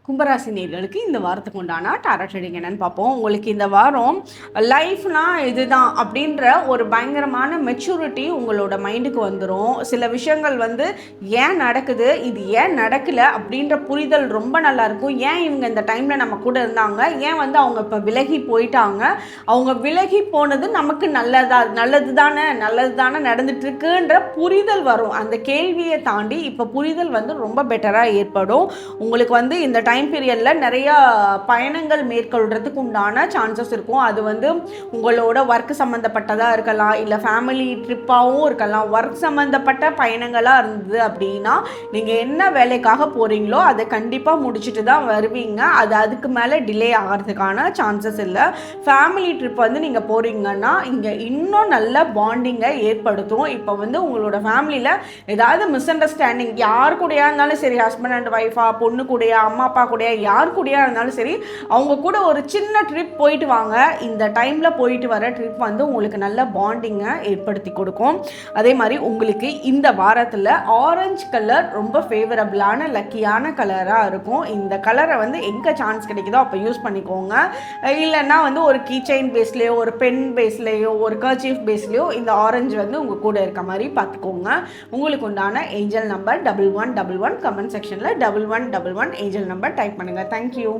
கும்பராசி நேர்களுக்கு இந்த வாரத்துக்கு உண்டான டாரட் ரீடிங் என்னன்னு பார்ப்போம். உங்களுக்கு இந்த வாரம் லைஃப்னா இதுதான் அப்படின்ற ஒரு பயங்கரமான மெச்சூரிட்டி உங்களோட மைண்டுக்கு வந்துடும். சில விஷயங்கள் ஏன் நடக்குது, இது ஏன் நடக்கலை அப்படின்ற புரிதல் ரொம்ப நல்லா இருக்கும். ஏன் இவங்க இந்த டைமில் நம்ம கூட இருந்தாங்க, ஏன் அவங்க இப்போ விலகி போயிட்டாங்க, அவங்க விலகி போனது நமக்கு நல்லது தானே நடந்துட்டுருக்குன்ற புரிதல் வரும். அந்த கேள்வியை தாண்டி இப்போ புரிதல் ரொம்ப பெட்டராக ஏற்படும். உங்களுக்கு இந்த டைம் பீரியடில் நிறைய பயணங்கள் மேற்கொள்கிறதுக்கு உண்டான சான்சஸ் இருக்கும். அது உங்களோட ஒர்க் சம்மந்தப்பட்டதாக இருக்கலாம், இல்லை ஃபேமிலி ட்ரிப்பாகவும் இருக்கலாம். ஒர்க் சம்மந்தப்பட்ட பயணங்களாக இருந்தது அப்படின்னா நீங்கள் என்ன வேலைக்காக போகிறீங்களோ அதை கண்டிப்பாக முடிச்சுட்டு தான் வருவீங்க. அதுக்கு மேலே டிலே ஆகிறதுக்கான சான்சஸ் இல்லை. ஃபேமிலி ட்ரிப் நீங்கள் போகிறீங்கன்னா இங்கே இன்னும் நல்ல பாண்டிங்கை ஏற்படுத்தும். இப்போ உங்களோட ஃபேமிலியில் ஏதாவது மிஸ் அண்டர்ஸ்டாண்டிங் யார் கூடயா இருந்தாலும் சரி, ஹஸ்பண்ட் அண்ட் ஒய்ஃபா, பொண்ணு கூடயா, அம்மா அப்பா கூடயா, யார் கூடயா இருந்தாலும் சரி, அவங்க கூட ஒரு சின்ன ட்ரிப் போயிட்டு வாங்க. இந்த டைமில் போயிட்டு வர ட்ரிப் உங்களுக்கு நல்ல பாண்டிங்கை ஏற்படுத்தி கொடுக்கும். அதே மாதிரி உங்களுக்கு இந்த வாரத்தில் ஆரஞ்சு கலர் ரொம்ப ஃபேவரபிளான லக்கியான கலராக இருக்கும். இந்த கலரை எங்கே சான்ஸ் கிடைக்குதோ அப்போ யூஸ் பண்ணிக்கோங்க. இல்லைன்னா ஒரு கீ செயின் பேஸ்லேயோ, ஒரு பென் பேஸ்லேயோ, ஒரு கர்ச்சீஃப் பேஸ்லேயோ இந்த ஆரஞ்சு உங்கள் கூட இருக்க மாதிரி பார்த்துக்கோங்க. உங்களுக்கு உண்டான ஏஞ்சல் நம்பர் 1111. கமெண்ட் செக்ஷனில் 1111 ஏஞ்சல் நம்பர் டைப் பண்ணுங்கள். தேங்க்யூ.